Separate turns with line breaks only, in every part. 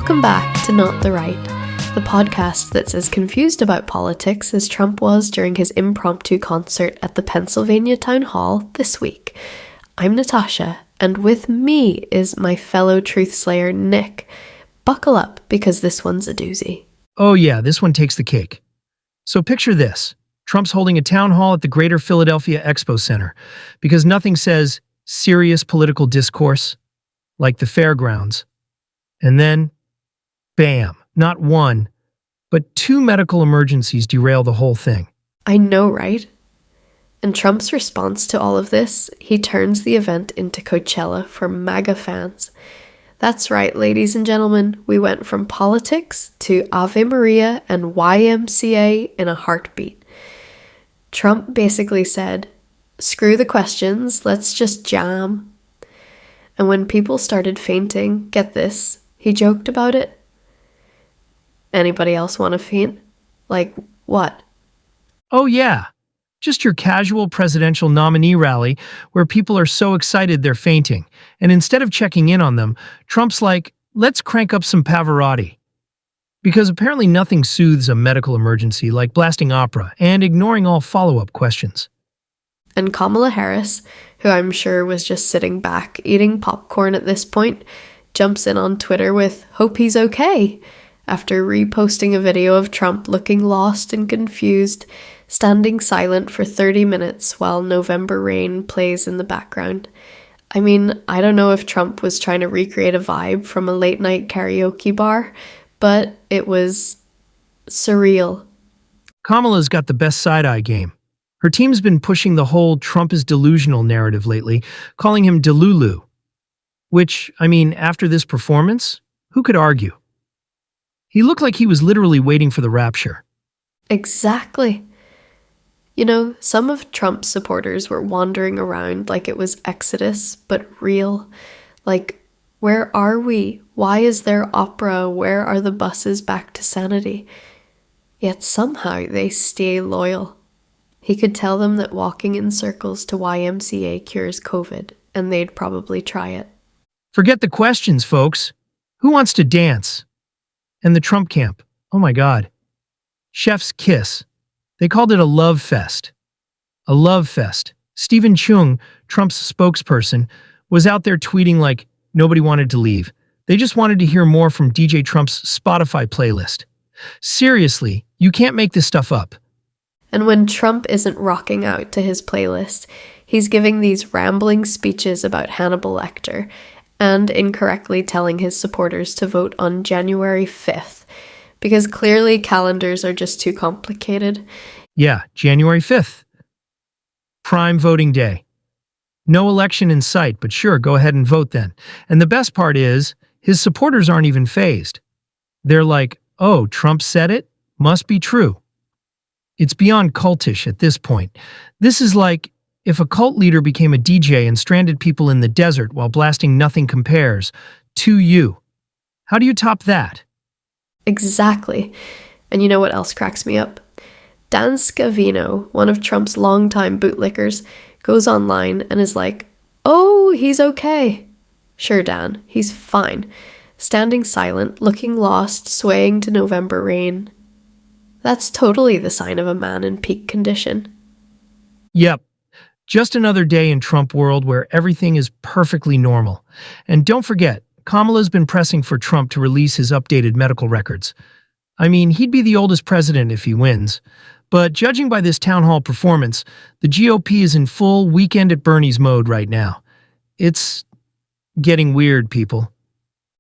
Welcome back to Not the Right, the podcast that's as confused about politics as Trump was during his impromptu concert at the Pennsylvania Town Hall this week. I'm Natasha, and with me is my fellow truth slayer, Nick. Buckle up, because this one's a doozy.
Oh yeah, this one takes the cake. So picture this. Trump's holding a town hall at the Greater Philadelphia Expo Center because nothing says serious political discourse like the fairgrounds. And then, bam, not one, but two medical emergencies derail the whole thing.
I know, right? And Trump's response to all of this, he turns the event into Coachella for MAGA fans. That's right, ladies and gentlemen, we went from politics to Ave Maria and YMCA in a heartbeat. Trump basically said, screw the questions, let's just jam. And when people started fainting, get this, he joked about it. Anybody else want to faint? Like what?
Oh yeah, just your casual presidential nominee rally where people are so excited they're fainting. And instead of checking in on them, Trump's like, let's crank up some Pavarotti. Because apparently nothing soothes a medical emergency like blasting opera and ignoring all follow-up questions.
And Kamala Harris, who I'm sure was just sitting back eating popcorn at this point, jumps in on Twitter with, hope he's okay, after reposting a video of Trump looking lost and confused, standing silent for 30 minutes while November Rain plays in the background. I mean, I don't know if Trump was trying to recreate a vibe from a late-night karaoke bar, but it was surreal.
Kamala's got the best side-eye game. Her team's been pushing the whole Trump is delusional narrative lately, calling him Delulu. Which, I mean, after this performance, who could argue? He looked like he was literally waiting for the rapture.
Exactly. You know, some of Trump's supporters were wandering around like it was Exodus, but real. Like, where are we? Why is there opera? Where are the buses back to sanity? Yet somehow they stay loyal. He could tell them that walking in circles to YMCA cures COVID, and they'd probably try it.
Forget the questions, folks. Who wants to dance? And the Trump camp. Oh my God. Chef's kiss. They called it a love fest. A love fest. Stephen Chung, Trump's spokesperson, was out there tweeting like nobody wanted to leave. They just wanted to hear more from DJ Trump's Spotify playlist. Seriously, you can't make this stuff up.
And when Trump isn't rocking out to his playlist, he's giving these rambling speeches about Hannibal Lecter and incorrectly telling his supporters to vote on January 5th, because clearly calendars are just too complicated.
Yeah, January 5th. Prime voting day. No election in sight, but sure, go ahead and vote then. And the best part is, his supporters aren't even fazed. They're like, oh, Trump said it? Must be true. It's beyond cultish at this point. This is like if a cult leader became a DJ and stranded people in the desert while blasting Nothing Compares to You. How do you top that?
Exactly. And you know what else cracks me up? Dan Scavino, one of Trump's longtime bootlickers, goes online and is like, oh, he's okay. Sure, Dan, he's fine. Standing silent, looking lost, swaying to November Rain. That's totally the sign of a man in peak condition.
Yep. Just another day in Trump world where everything is perfectly normal. And don't forget, Kamala's been pressing for Trump to release his updated medical records. I mean, he'd be the oldest president if he wins. But judging by this town hall performance, the GOP is in full weekend at Bernie's mode right now. It's getting weird, people.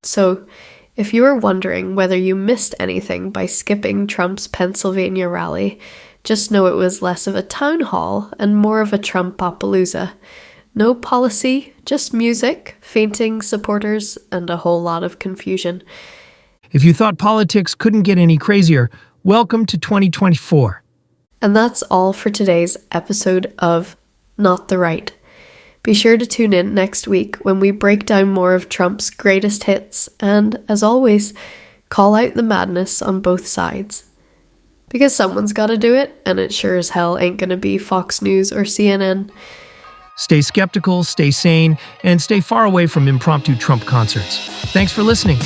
So, if you were wondering whether you missed anything by skipping Trump's Pennsylvania rally, just know it was less of a town hall and more of a Trumpapalooza. No policy, just music, fainting supporters, and a whole lot of confusion.
If you thought politics couldn't get any crazier, welcome to 2024.
And that's all for today's episode of Not the Right. Be sure to tune in next week when we break down more of Trump's greatest hits and, as always, call out the madness on both sides. Because someone's got to do it, and it sure as hell ain't going to be Fox News or CNN.
Stay skeptical, stay sane, and stay far away from impromptu Trump concerts. Thanks for listening.